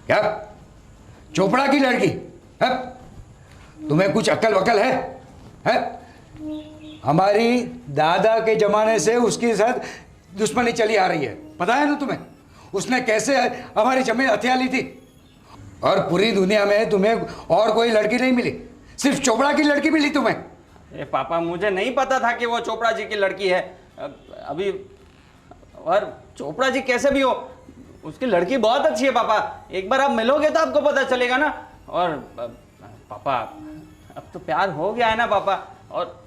क्या? चोपड़ा की लड़की है? तुम्हें कुछ अक्ल वकल है? हमारी दादा के जमाने से उसके साथ दुश्मनी चली आ रही है, पता है ना तुम्हें? उसने कैसे हमारी जमीन हथिया ली थी, और पूरी दुनिया में तुम्हें और कोई लड़की नहीं मिली, सिर्फ चोपड़ा की लड़की मिली तुम्हें। अरे पापा, मुझे नहीं पता था कि वो चोपड़ा जी की लड़की है अभी। और चोपड़ा जी कैसे भी हो, उसकी लड़की बहुत अच्छी है पापा। एक बार आप मिलोगे तो आपको पता चलेगा ना। और पापा, अब तो प्यार हो गया है ना पापा। और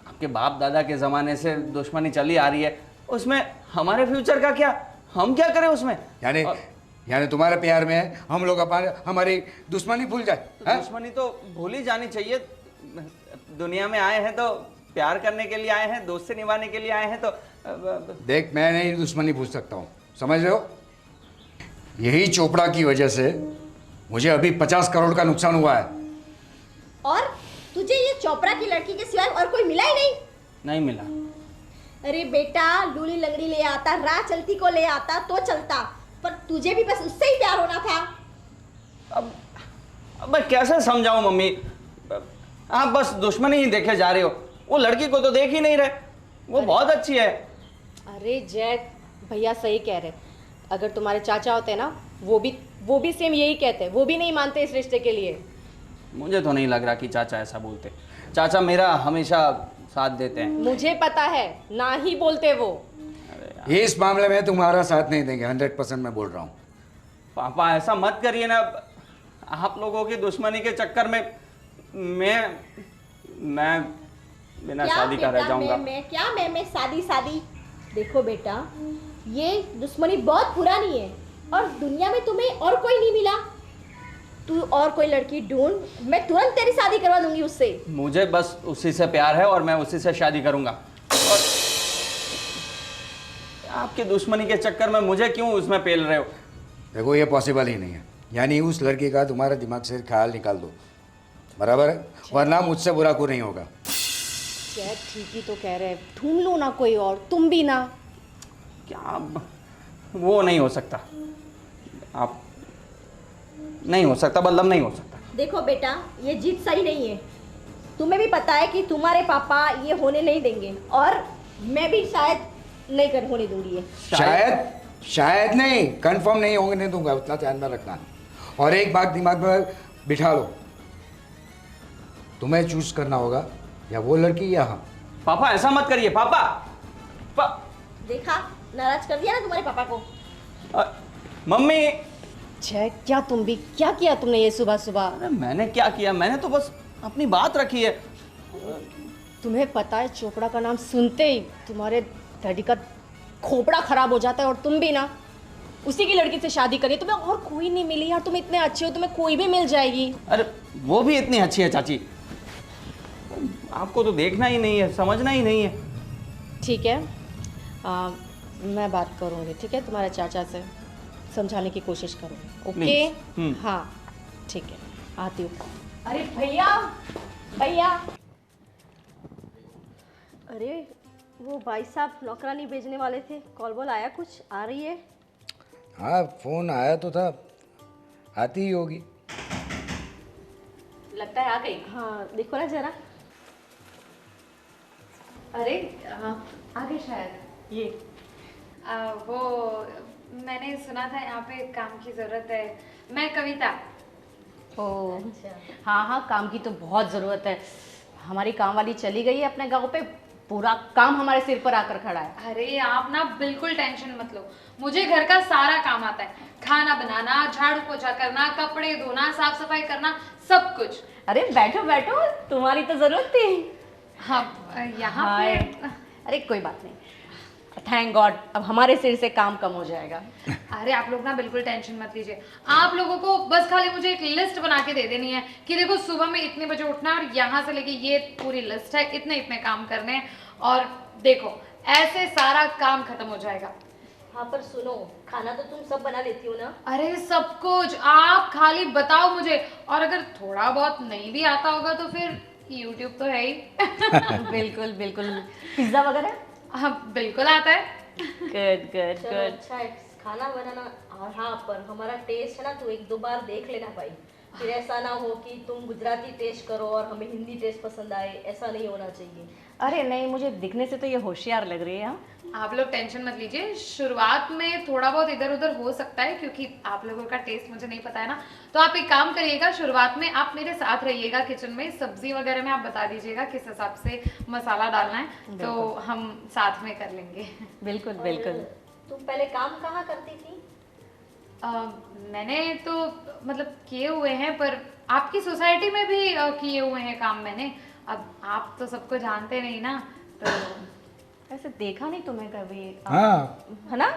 आपके बाप दादा के ज़माने से दुश्मनी चली आ रही है, उसमें हमारे फ्यूचर का क्या? हम क्या करें उसमें? यानी तुम्हारे प्यार में हम लोग हमारी दुश्मनी भूल जाए? तो दुश्मनी तो भूल ही जानी चाहिए। दुनिया में आए हैं तो प्यार करने के लिए आए हैं, दोस्ती निभाने के लिए आए हैं। तो देख, मैं नहीं दुश्मनी भूल सकता हूँ, समझ रहे हो? यही चोपड़ा की वजह से मुझे अभी 50 करोड़ का नुकसान हुआ है। और तुझे ये चोपड़ा की लड़की के सिवाय और कोई मिला ही नहीं मिला। अरे बेटा, लूली लंगड़ी ले आता, राह चलती को ले आता तो चलता, पर तुझे भी बस उससे ही प्यार होना था। अब मैं कैसे समझाऊं मम्मी? आप बस दुश्मनी ही देखे जा रहे हो, वो लड़की को तो देख ही नहीं रहे। वो बहुत अच्छी है। अरे जैक भैया सही कह रहे। अगर तुम्हारे चाचा होते ना, वो भी सेम यही कहते, वो भी नहीं मानते इस रिश्ते के लिए। मुझे तो नहीं लग रहा कि चाचा ऐसा बोलते। चाचा मेरा हमेशा साथ देते हैं। मुझे पता है, ना ही बोलते वो। इस मामले में तुम्हारा साथ नहीं देंगे, 100% मैं बोल रहा हूँ। पापा ऐसा मत करिए ना। आप लोगों की दुश्मनी के चक्कर में मैं बिना शादी का रह जाऊंगा। मैं शादी। देखो बेटा, ये दुश्मनी बहुत पुरानी है और दुनिया में तुम्हें और कोई नहीं मिला। तू और कोई लड़की ढूंढ, मैं तुरंत तेरी शादी करवा दूंगी उससे। मुझे बस उसी से प्यार है और मैं उसी से शादी करूंगा। और आपकी दुश्मनी के चक्कर में मुझे क्यों उसमें पेल रहे हो? देखो, ये पॉसिबल ही नहीं है। यानी उस लड़की का तुम्हारे दिमाग से ख्याल निकाल दो, बराबर है? वरना मुझसे बुरा कोई नहीं होगा। जैक ठीक ही तो कह रहे हैं, ढूंढ लो ना कोई और, तुम भी ना। क्या? वो नहीं हो सकता। आप नहीं हो सकता, बल्लभ नहीं हो सकता। देखो बेटा, ये जीत सही नहीं है। तुम्हें भी पता है कि तुम्हारे पापा ये होने नहीं देंगे, और मैं भी शायद नहीं होने दूंगी ये। शायद नहीं, कंफर्म नहीं होने दूंगा, उतना ध्यान में रखना। और एक बात दिमाग में बिठा लो, तुम्हें चूज करना होगा, या वो लड़की या हम। पापा ऐसा मत करिए पापा। देखा, नाराज कर दिया ना तुम्हारे पापा को। मम्मी। जैक क्या क्या किया तुमने ये सुबह सुबह? अरे मैंने क्या किया? मैंने तो बस अपनी बात रखी है। तुम्हें पता है, चोपड़ा का नाम सुनते ही तुम्हारे डैडी का खोपड़ा खराब हो जाता है। और तुम भी ना उसी की लड़की से शादी करी। तुम्हें और कोई नहीं मिली यार, तुम इतने अच्छे हो, तुम्हें कोई भी मिल जाएगी। अरे वो भी इतनी अच्छी है चाची, आपको तो देखना ही नहीं है, समझना ही नहीं है। ठीक है, मैं बात करूँगी, ठीक है? तुम्हारे चाचा से समझाने की कोशिश करूँगी, ओके? हाँ ठीक है, आती हूँ। अरे भैया, अरे वो भाई साहब नौकरानी भेजने वाले थे, कॉल बोल आया? कुछ आ रही है? हाँ, फोन आया तो था, आती ही होगी। लगता है आ गई। हाँ देखो ना जरा। अरे आ गई शायद। ये वो मैंने सुना था यहाँ पे काम की ज़रूरत है। मैं कविता। ओ हाँ, काम की तो बहुत ज़रूरत है। हमारी काम वाली चली गई है अपने गांव पे, पूरा काम हमारे सिर पर आकर खड़ा है। अरे आप ना बिल्कुल टेंशन मत लो, मुझे घर का सारा काम आता है। खाना बनाना, झाड़ू पोछा करना, कपड़े धोना, साफ सफाई करना, सब कुछ। अरे बैठो, तुम्हारी तो जरूरत थी। हाँ यहाँ पे। अरे कोई बात नहीं, थैंक गॉड, अब हमारे सिर से काम कम हो जाएगा। अरे आप लोग ना बिल्कुल टेंशन मत लीजिए। आप लोगों को बस खाली मुझे एक लिस्ट बना के दे देनी है कि देखो सुबह में इतने बजे उठना है और यहाँ से लेके ये पूरी लिस्ट है, इतने इतने काम करने हैं, और देखो ऐसे सारा काम खत्म हो जाएगा। हाँ पर सुनो, खाना तो तुम सब बना लेती हो ना? अरे सब कुछ, आप खाली बताओ मुझे। और अगर थोड़ा बहुत नहीं भी आता होगा तो फिर YouTube तो है ही। बिल्कुल पिज्जा वगैरह? हाँ बिल्कुल आता है। गुड। अच्छा है, खाना बनाना और हाँ, पर हमारा टेस्ट है ना, तो एक दो बार देख लेना भाई। फिर ऐसा ना हो कि तुम गुजराती टेस्ट करो और हमें हिंदी टेस्ट पसंद आए, ऐसा नहीं होना चाहिए। अरे नहीं, मुझे दिखने से तो ये होशियार लग रही है। हाँ? आप लोग टेंशन मत लीजिए, शुरुआत में थोड़ा बहुत इधर उधर हो सकता है क्योंकि आप लोगों का टेस्ट मुझे नहीं पता है ना। तो आप एक काम करिएगा, शुरुआत में आप मेरे साथ रहिएगा किचन में, सब्जी वगैरह में आप बता दीजिएगा किस हिसाब से मसाला डालना है, तो हम साथ में कर लेंगे। बिल्कुल और बिल्कुल। तुम पहले काम कहाँ करती थी? मैंने तो मतलब किए हुए हैं, पर आपकी सोसाइटी में भी किए हुए हैं काम मैंने। अब आप तो सबको जानते नहीं ना, तो ऐसे देखा नहीं तुम्हें कभी। हाँ है ना,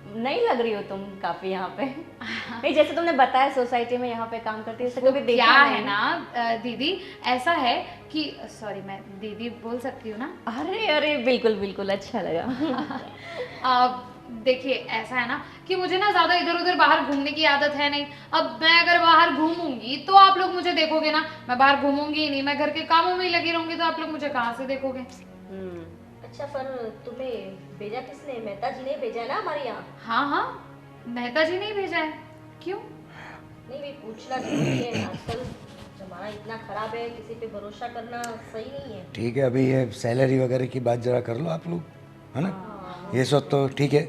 नहीं लग रही हो तुम काफी यहाँ पे। नहीं, जैसे तुमने बताया सोसाइटी में यहाँ पे काम करती है, ऐसे कभी देखा क्या नहीं। है ना दीदी, ऐसा है कि सॉरी मैं दीदी बोल सकती हूँ ना? अरे अरे बिल्कुल बिल्कुल, अच्छा लगा। देखिए ऐसा है ना कि मुझे ना ज्यादा इधर उधर बाहर घूमने की आदत है नहीं। अब मैं अगर बाहर घूमूंगी तो आप लोग मुझे देखोगे ना, मैं बाहर घूमूंगी ही नहीं, मैं घर के कामों में ही लगी रहूंगी, तो आप लोग मुझे कहाँ से देखोगे? अच्छा, पर तुम्हें भेजा किसने? मेहता जी ने भेजा है ना हमारे यहाँ। हाँ हाँ, मेहता जी ने ही भेजा है। क्यों? नहीं, भी पूछना जरूरी है, आजकल जमाना इतना खराब है, किसी पे भरोसा करना सही नहीं है। ठीक है, अभी ये सैलरी वगैरह की बात जरा कर लो आप लोग, है ना? ये सब तो ठीक है।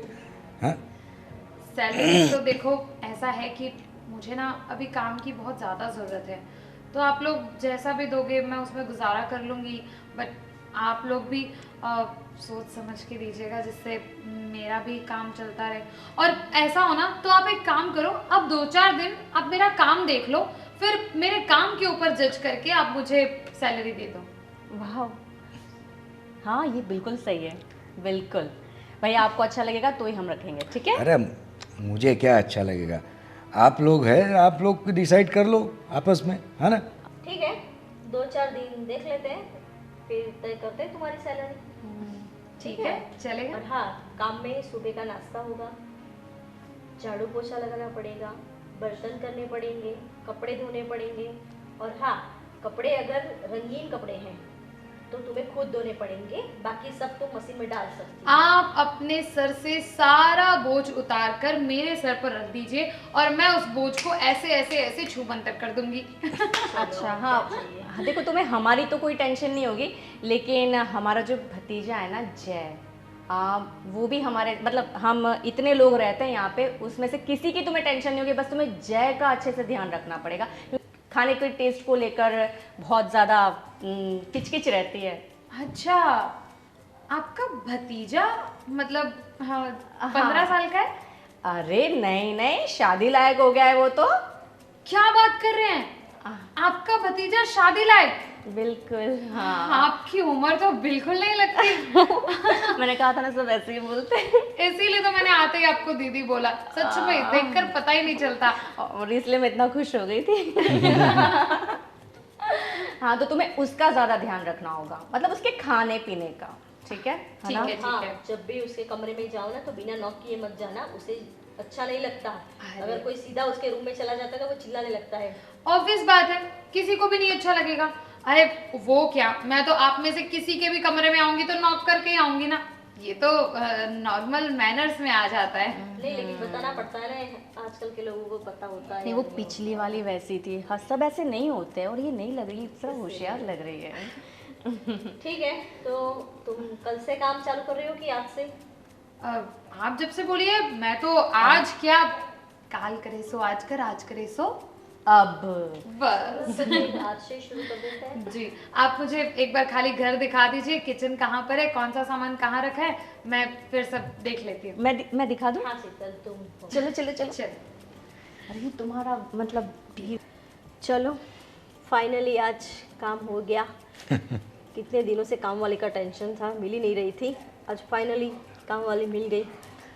हाँ सैलरी तो देखो ऐसा है कि मुझे ना अभी काम की बहुत ज़्यादा ज़रूरत है, तो आप लोग जैसा भी दोगे मैं उसमें गुजारा कर लूँगी, बट आप लोग भी सोच समझ के दीजिएगा जिससे मेरा भी काम चलता रहे। और ऐसा हो ना तो आप एक काम करो, अब 2-4 दिन आप मेरा काम देख लो, फिर मेरे काम के ऊपर जज करके आप मुझे सैलरी दे दो। वाह, हाँ ये बिल्कुल सही है, बिल्कुल। भाई आपको अच्छा लगेगा तो ही हम रखेंगे, ठीक है? अरे मुझे क्या अच्छा लगेगा, आप लोग हैं, आप लोग डिसाइड कर लो आपस में, है ना? ठीक है, 2-4 दिन देख लेते हैं, फिर तय करते हैं तुम्हारी सैलरी। ठीक है, चलेगा। और हाँ, काम में सुबह का नाश्ता होगा, झाड़ू पोछा लगाना पड़ेगा, बर्तन करने पड़ेंगे, कपड़े धोने पड़ेंगे। और हाँ, कपड़े अगर रंगीन कपड़े हैं तो तुम्हें खुद धोने पड़ेंगे, बाकी सब तुम मशीन में डाल सकती हो। आप अपने सर से सारा बोझ उतार कर मेरे सर पर रख दीजिए और मैं उस बोझ को ऐसे ऐसे ऐसे छू मंतर कर दूंगी। अच्छा हाँ, हाँ, देखो तुम्हें हमारी तो कोई टेंशन नहीं होगी, लेकिन हमारा जो भतीजा है ना जय, वो भी हमारे, मतलब हम इतने लोग रहते हैं यहाँ पे, उसमें से किसी की तुम्हें टेंशन नहीं होगी, बस तुम्हें जय का अच्छे से ध्यान रखना पड़ेगा। खाने के टेस्ट को लेकर बहुत ज़्यादा किचकिच रहती है। अच्छा, आपका भतीजा मतलब 15 साल का है? अरे नहीं नहीं, शादी लायक हो गया है वो तो। क्या बात कर रहे हैं? आपका भतीजा शादी लायक? बिल्कुल हाँ। आपकी उम्र तो बिल्कुल नहीं लगती। मैंने कहा था ना, सब ऐसे ही बोलते हैं। इसीलिए तो मैंने आते ही आपको दीदी बोला, सच में देखकर पता ही नहीं चलता। और इसलिए मैं इतना खुश हो गई थी। हाँ, तो तुम्हें उसका ज्यादा ध्यान रखना होगा, मतलब उसके खाने पीने का, ठीक है? ठीक है, ठीक हाँ, है। जब भी उसके कमरे में जाओ ना तो बिना नॉक किए मत जाना, उसे अच्छा नहीं लगता। अगर कोई सीधा उसके रूम में चला जाता है तो वो चिल्लाने लगता है। ऑब्वियस बात है, किसी को भी नहीं अच्छा लगेगा। अरे वो क्या, मैं तो आप में से किसी के भी कमरे में आऊंगी तो नॉक करके ही आऊंगी ना, ये तो नॉर्मल मैनर्स में आ जाता है। नहीं, लेकिन बताना पड़ता है ना, आजकल के लोगों को पता होता है। नहीं, वो पिछली वाली वैसी थी। हाँ, सब ऐसे नहीं होते, और ये नहीं लग रही, इतना होशियार लग रही है। ठीक है, तो तुम कल से काम चालू कर रही हो कि आज से? आप जब से बोलिए, मैं तो आज क्या, काल करे सो आज कर, आज करे सो अब बस। आज से शुरू कर देते हैं। जी, आप मुझे एक बार खाली घर दिखा दीजिए, किचन कहाँ पर है, कौन सा सामान कहाँ रखा है, मैं फिर सब देख लेती हूँ। मैं दिखा दूँ? हाँ शीतल, तुम चलो चलो चलो। चल। अरे तुम्हारा मतलब चलो, फाइनली आज काम हो गया। कितने दिनों से काम वाली का टेंशन था, मिल ही नहीं रही थी, आज फाइनली काम वाली मिल गई।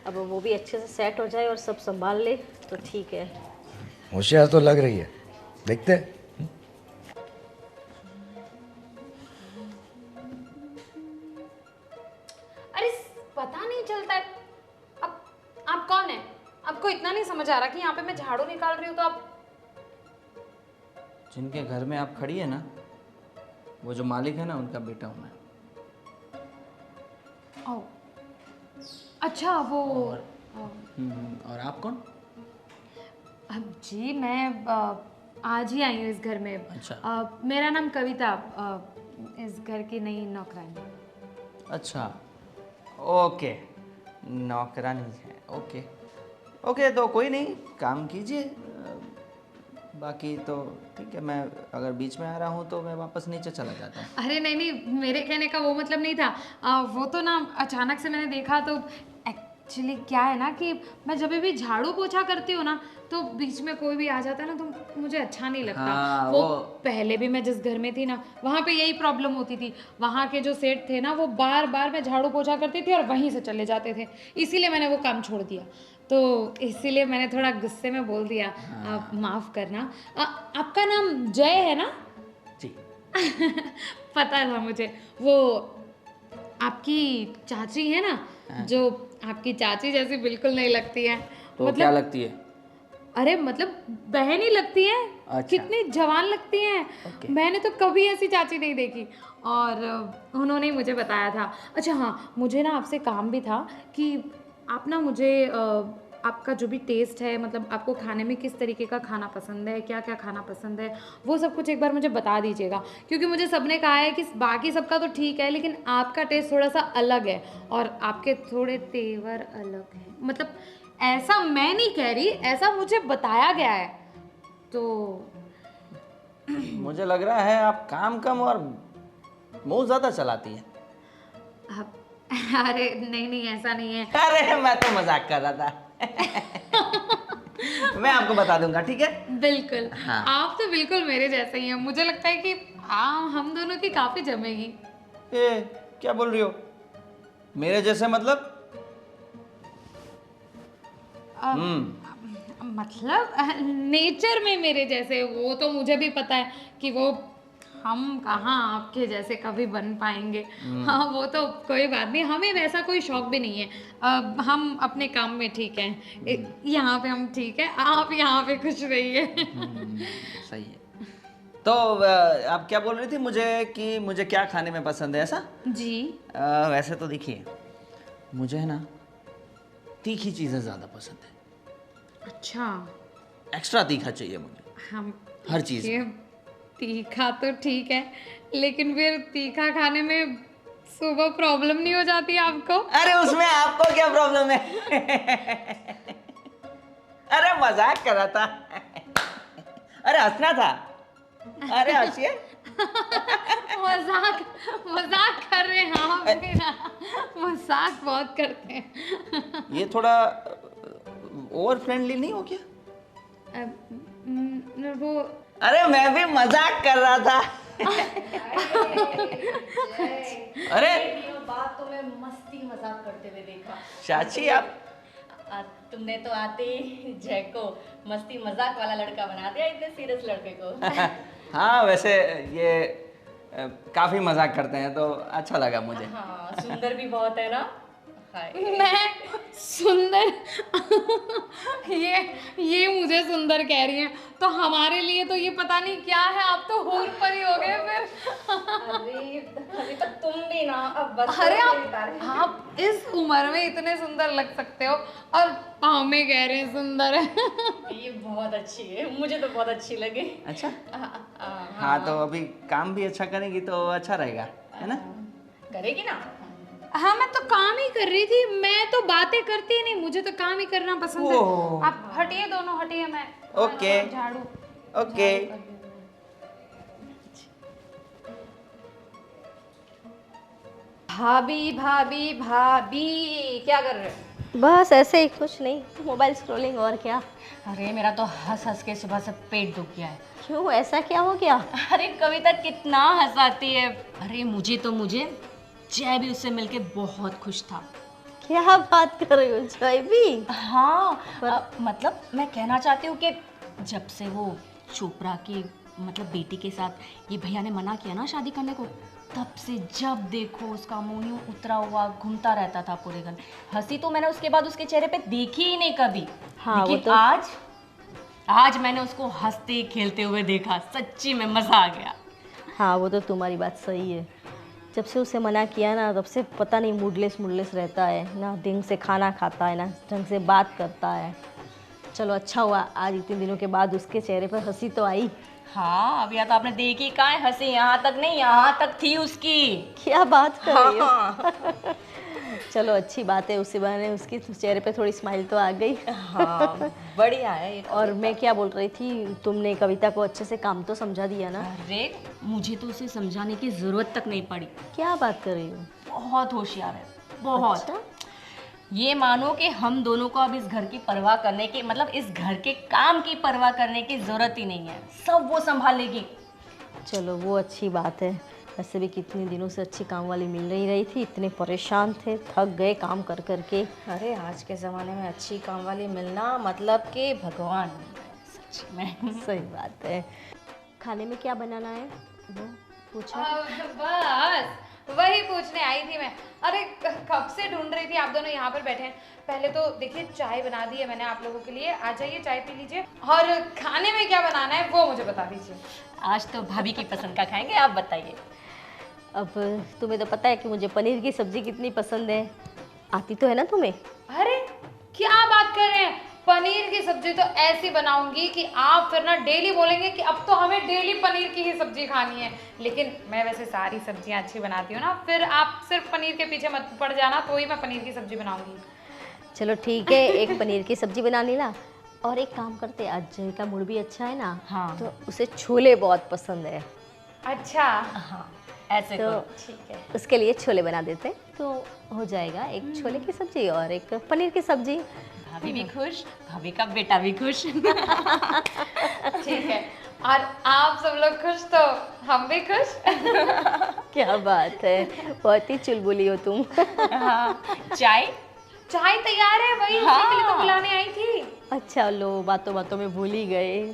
अब वो भी अच्छे से सेट हो जाए और सब संभाल ले तो ठीक है। होशियार तो लग रही है, देखते हैं। अरे पता नहीं चलता है। अब आप कौन है? आपको इतना नहीं समझ आ रहा कि यहाँ पे मैं झाड़ू निकाल रही हूँ तो आप? जिनके घर में आप खड़ी है ना, वो जो मालिक है ना, उनका बेटा हूँ मैं। ओह, अच्छा वो और आप कौन? अब जी मैं आज ही आई हूँ इस घर में। अच्छा। मेरा नाम कविता, इस घर की नई नौकरानी। अच्छा, ओके, नौकरानी है, ओके ओके, तो कोई नहीं, काम कीजिए। बाकी तो ठीक है, मैं अगर बीच में आ रहा हूँ तो मैं वापस नीचे चला जाता हूँ। अरे नहीं नहीं, मेरे कहने का वो मतलब नहीं था। वो तो ना अचानक से मैंने देखा, तो एक्चुअली क्या है ना कि मैं जब भी झाड़ू पोछा करती हूँ ना, तो बीच में कोई भी आ जाता है ना, तो मुझे अच्छा नहीं लगता। हाँ, वो पहले भी मैं जिस घर में थी ना, वहाँ पे यही प्रॉब्लम होती थी। वहाँ के जो सेठ थे ना, वो बार बार मैं झाड़ू पोछा करती थी और वहीं से चले जाते थे, इसीलिए मैंने वो काम छोड़ दिया। तो इसीलिए मैंने थोड़ा गुस्से में बोल दिया। आप माफ़ करना। आपका नाम जय है ना? जी। पता था मुझे। वो आपकी चाची है ना, जो आपकी चाची जैसी बिल्कुल नहीं लगती है। तो क्या लगती है? अरे मतलब बहन ही लगती है। अच्छा। कितनी जवान लगती हैं। ओके। मैंने तो कभी ऐसी चाची नहीं देखी, और उन्होंने ही मुझे बताया था। अच्छा हाँ, मुझे ना आपसे काम भी था कि आप ना मुझे आपका जो भी टेस्ट है, मतलब आपको खाने में किस तरीके का खाना पसंद है, क्या क्या खाना पसंद है, वो सब कुछ एक बार मुझे बता दीजिएगा। क्योंकि मुझे सबने कहा है कि बाकी सबका तो ठीक है, लेकिन आपका टेस्ट थोड़ा सा अलग है और आपके थोड़े तेवर अलग हैं। मतलब ऐसा मैं नहीं कह रही, ऐसा मुझे बताया गया है। तो मुझे लग रहा है आप काम कम और मुंह ज़्यादा चलाती है। अरे नहीं नहीं, ऐसा नहीं है। अरे मैं तो मजाक कर रहा था। मैं आपको बता दूंगा, ठीक है? बिल्कुल। हाँ। आप तो बिल्कुल मेरे जैसे ही हैं। मुझे लगता है कि हम दोनों की काफी जमेगी। ए, क्या बोल रही हो? मेरे जैसे मतलब? मतलब नेचर में मेरे जैसे। वो तो मुझे भी पता है कि वो हम कहाँ आपके जैसे कभी बन पाएंगे। हाँ, वो तो कोई बात नहीं, हमें वैसा कोई शौक भी नहीं है। हम अपने काम में ठीक हैं। यहाँ पे हम ठीक है, आप यहाँ पे खुश रहिए। सही है। तो आप क्या बोल रही थी मुझे कि मुझे क्या खाने में पसंद है, ऐसा? जी। वैसे तो देखिए, मुझे है ना तीखी चीज़ें ज़्यादा पसंद है। अच्छा। एक्स्ट्रा तीखा चाहिए मुझे, हम हर चीज़। ये तीखा तो ठीक है, लेकिन फिर तीखा खाने में सुबह प्रॉब्लम नहीं हो जाती आपको? अरे उसमें आपको क्या प्रॉब्लम है? अरे मजाक कर रहा था। अरे हंसना था। अरे हंसिए। मजाक मजाक कर रहे हैं आप भी ना। मजाक बहुत करते हैं। ये थोड़ा ओवर फ्रेंडली नहीं हो क्या? वो अरे मैं भी मजाक कर रहा था। अरे बात तो मैं मस्ती मजाक करते हुए देखा। चाची आप तुमने तो आते ही जय को मस्ती मजाक वाला लड़का बना दिया, इतने सीरियस लड़के को। हाँ, वैसे ये काफी मजाक करते हैं तो अच्छा लगा मुझे। हाँ, सुंदर भी बहुत है ना। मैं सुंदर? ये मुझे सुंदर कह रही हैं, तो हमारे लिए तो ये पता नहीं क्या है। आप तो हूर पर ही हो गए फिर। अरे तो तुम भी ना अब बस। अरे आप इस उम्र में इतने सुंदर लग सकते हो और हमें कह रहे हैं सुंदर है। ये बहुत अच्छी है, मुझे तो बहुत अच्छी लगी। अच्छा। हाँ, तो अभी काम भी अच्छा करेंगी तो अच्छा रहेगा, है ना? करेगी ना? हाँ, मैं तो काम ही कर रही थी। मैं तो बातें करती नहीं, मुझे तो काम ही करना पसंद है। ओह। आप हटिए, दोनों हटिए। मैं ओके। झाड़ू ओके। भाभी भाभी भाभी क्या कर रहे हो? बस ऐसे ही, कुछ नहीं, मोबाइल स्क्रॉलिंग, और क्या। अरे मेरा तो हंस हंस के सुबह से पेट दुख गया है। क्यों, ऐसा क्या हो गया? अरे कविता कितना हंसाती है। अरे मुझे जय भी उससे मिलके बहुत खुश था। क्या बात कर रही हो, जय भी? हाँ, मतलब मैं कहना चाहती हूँ कि जब से वो चोपड़ा की मतलब बेटी के साथ ये भैया ने मना किया ना शादी करने को, तब से जब देखो उसका मुंह यूं उतरा हुआ घूमता रहता था पूरे घर। हंसी तो मैंने उसके बाद उसके चेहरे पे देखी ही नहीं कभी। हाँ, लेकिन वो तो आज मैंने उसको हंसते खेलते हुए देखा, सच्ची में मजा आ गया। हाँ, वो तो तुम्हारी बात सही है। जब से उसे मना किया ना, तब से पता नहीं मूडलेस रहता है ना, ढंग से खाना खाता है ना ढंग से बात करता है। चलो अच्छा हुआ आज इतने दिनों के बाद उसके चेहरे पर हंसी तो आई। हाँ अभी तो आपने देखी कहाँ है हंसी, यहाँ तक नहीं यहाँ तक थी उसकी। क्या बात कर रही हो? हाँ चलो अच्छी बात है, उसी बहाने उसके चेहरे पे थोड़ी स्माइल तो आ गई। हाँ बढ़िया है ये तो। और मैं क्या बोल रही थी, तुमने कविता को अच्छे से काम तो समझा दिया ना? अरे मुझे तो उसे समझाने की जरूरत तक नहीं पड़ी। क्या बात कर रही हो? बहुत होशियार है, बहुत। अच्छा? ये मानो कि हम दोनों को अब इस घर की परवाह करने की, मतलब इस घर के काम की परवाह करने की जरूरत ही नहीं है, सब वो संभाल लेगी। चलो वो अच्छी बात है। वैसे भी कितने दिनों से अच्छी काम वाली मिल नहीं रही थी, इतने परेशान थे, थक गए काम कर करके। अरे आज के ज़माने में अच्छी काम वाली मिलना मतलब कि भगवान सच में। सही बात है। खाने में क्या बनाना है वो पूछा? बस वही पूछने आई थी मैं। अरे कब से ढूंढ रही थी, आप दोनों यहाँ पर बैठे हैं। पहले तो देखिए चाय बना दी है मैंने आप लोगों के लिए, आ जाइए चाय पी लीजिए। और खाने में क्या बनाना है वो मुझे बता दीजिए। आज तो भाभी की पसंद का खाएंगे, आप बताइए। अब तुम्हें तो पता है कि मुझे पनीर की सब्जी कितनी पसंद है, आती तो है ना तुम्हें? अरे क्या बात कर रहे हैं, पनीर की सब्जी तो ऐसी बनाऊंगी कि आप फिर ना डेली बोलेंगे कि अब तो हमें डेली पनीर की ही सब्जी खानी है। लेकिन मैं वैसे सारी सब्जियां अच्छी बनाती हूँ ना, फिर आप सिर्फ पनीर के पीछे मत पड़ जाना, तो ही मैं पनीर की सब्जी बनाऊंगी। चलो ठीक है, एक पनीर की सब्जी बना ली ना। और एक काम करते, आज जय का मूड भी अच्छा है ना, हाँ। तो उसे छोले बहुत पसंद है। अच्छा हाँ ऐसे तो करो, ठीक है। उसके लिए छोले बना देते, तो हो जाएगा एक छोले की सब्जी और एक पनीर की सब्जी। भाभी भी खुश, भाभी का बेटा भी खुश। ठीक है, और आप सब लोग खुश तो हम भी खुश। क्या बात है, बहुत ही चुलबुली हो तुम। हाँ चाय चाय तैयार है, वही उसी के लिए तो बुलाने आई थी। अच्छा लो, बातों बातों में भूल ही गए।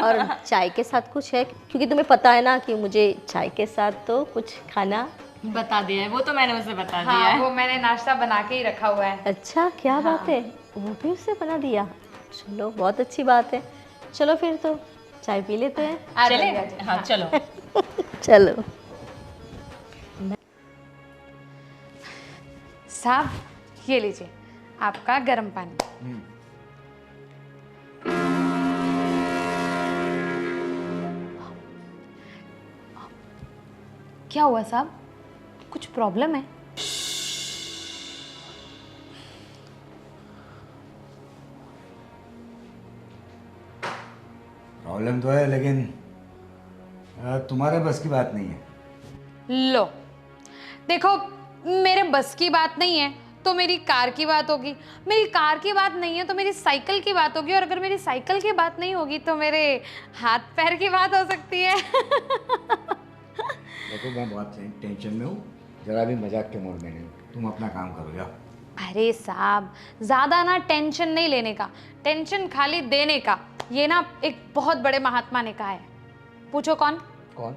और चाय के साथ कुछ है, क्योंकि तुम्हें पता है ना कि मुझे चाय के साथ तो कुछ खाना। बता दिया है, वो तो मैंने उसे बता दिया हाँ है। वो मैंने नाश्ता बना के ही रखा हुआ है। अच्छा क्या बात है, वो भी उससे बना दिया? चलो बहुत अच्छी बात है। चलो फिर तो चाय पी लेते हैं। आ चले जाइए, आ जाइए। हाँ चलो। चलो। साहब ये लीजिए आपका गर्म पानी। क्या हुआ साहब, कुछ प्रॉब्लम है? प्रॉब्लम तो है, लेकिन तुम्हारे बस की बात नहीं है। लो देखो, मेरे बस की बात नहीं है तो मेरी कार की बात होगी, मेरी कार की बात नहीं है तो मेरी साइकिल की बात होगी, और अगर मेरी साइकिल की बात नहीं होगी तो मेरे हाथ पैर की बात हो सकती है। देखो मैं बहुत टेंशन में हूँ, जरा भी मजाक के मूड में नहीं हूँ। तुम अपना काम करो जाओ। अरे साहब ज़्यादा ना टेंशन नहीं लेने का, टेंशन खाली देने का। ये ना एक बहुत बड़े महात्मा ने कहा है। पूछो कौन? कौन?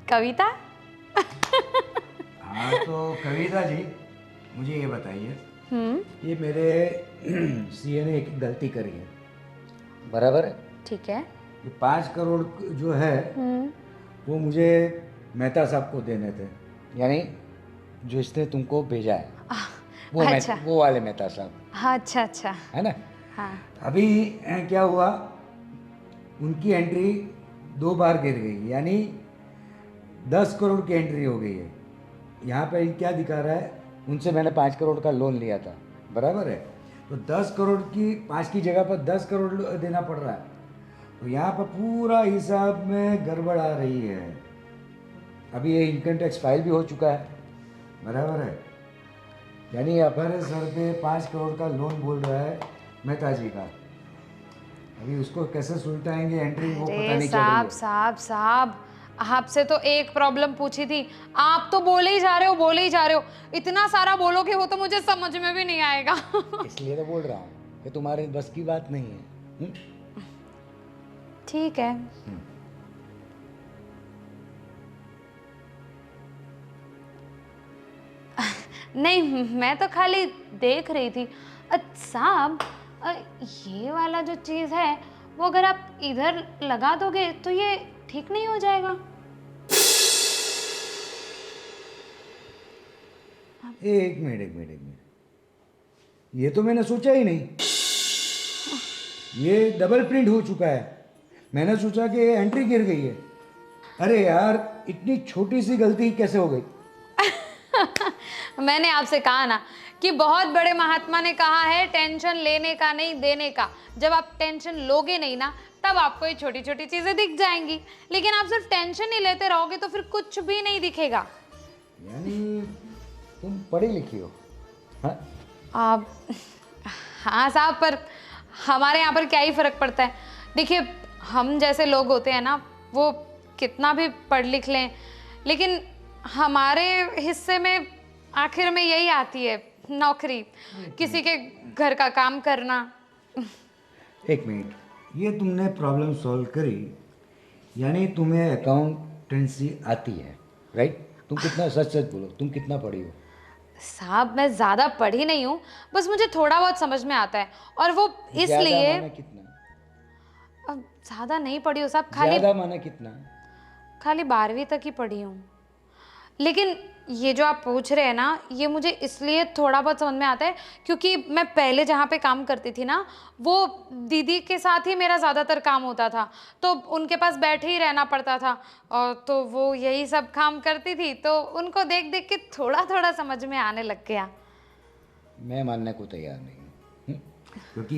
कविता। हाँ तो कविता जी, मुझे ये बताइए, ये मेरे सीए ने एक गलती करी है, बराबर है? ठीक है। ये 5 करोड़ जो है वो मुझे मेहता साहब को देने थे, यानी जो इसने तुमको भेजा है वो अच्छा। वो वाले मेहता साहब, हाँ अच्छा अच्छा। है ना? हाँ अभी क्या हुआ, उनकी एंट्री 2 बार गिर गई, यानी 10 करोड़ की एंट्री हो गई है। यहाँ पे क्या दिखा रहा है, उनसे मैंने 5 करोड़ का लोन लिया था, बराबर है? तो 10 करोड़ की 5 की जगह पर 10 करोड़ देना पड़ रहा है। तो यहाँ पर पूरा हिसाब में गड़बड़ आ रही है। अभी ये इनकम टैक्स फाइल भी हो चुका है, बराबर है? यानी हमारे सर पे 5 करोड़ का लोन बोल रहा है मेहता जी का। अभी उसको कैसे सुलटाएंगे एंट्री, वो पता अरे नहीं चल रही साहब है। साहब साहब, आपसे तो एक प्रॉब्लम पूछी थी, आप तो बोले ही जा रहे हो, बोले ही जा रहे हो। इतना सारा बोलोगे वो तो मुझे समझ में भी नहीं आएगा। इसलिए तो बोल रहा हूँ कि तुम्हारे बस की बात नहीं है। ठीक है। नहीं मैं तो खाली देख रही थी। साहब ये वाला जो चीज़ है वो अगर आप इधर लगा दोगे तो ये ठीक नहीं हो जाएगा? एक मिनट, ये तो मैंने सोचा ही नहीं। ये डबल प्रिंट हो चुका है। मैंने सोचा कि एंट्री गिर गई है। अरे यार, इतनी छोटी सी गलती कैसे हो गई? मैंने आपसे कहा ना कि बहुत बड़े महात्मा ने कहा है टेंशन लेने का नहीं देने का। जब आप टेंशन लोगे नहीं ना तब आपको ये छोटी छोटी चीजें दिख जाएंगी, लेकिन आप सिर्फ टेंशन ही लेते रहोगे तो फिर कुछ भी नहीं दिखेगा। यानी तुम पढ़ी लिखी हो? हाँ? आप हाँ साहब, पर हमारे यहाँ पर क्या ही फर्क पड़ता है। देखिए, हम जैसे लोग होते हैं ना, वो कितना भी पढ़ लिख लें, लेकिन हमारे हिस्से में आखिर में यही आती है, नौकरी, किसी के घर का काम करना। एक मिनट, ये तुमने प्रॉब्लम सॉल्व करी, यानी तुम्हें अकाउंटेंसी आती है, राइट? तुम कितना, सच सच बोलो, तुम कितना पढ़ी हो? साहब, मैं ज़्यादा पढ़ी नहीं हूँ, बस मुझे थोड़ा बहुत समझ में आता है, और वो इसलिए। ज़्यादा माने कितना? अब ज़्यादा नहीं पढ़ी हूँ साहब, खाली ज़्यादा माने कितना? खाली 12वीं तक ही पढ़ी हूँ। लेकिन ये जो आप पूछ रहे हैं ना, ये मुझे इसलिए थोड़ा बहुत समझ में आता है क्योंकि मैं पहले जहाँ पे काम करती थी ना, वो दीदी के साथ ही मेरा ज़्यादातर काम होता था, तो उनके पास बैठे ही रहना पड़ता था, और तो वो यही सब काम करती थी, तो उनको देख देख के थोड़ा थोड़ा समझ में आने लग गया। मैं मानने को तैयार नहीं हूँ, क्योंकि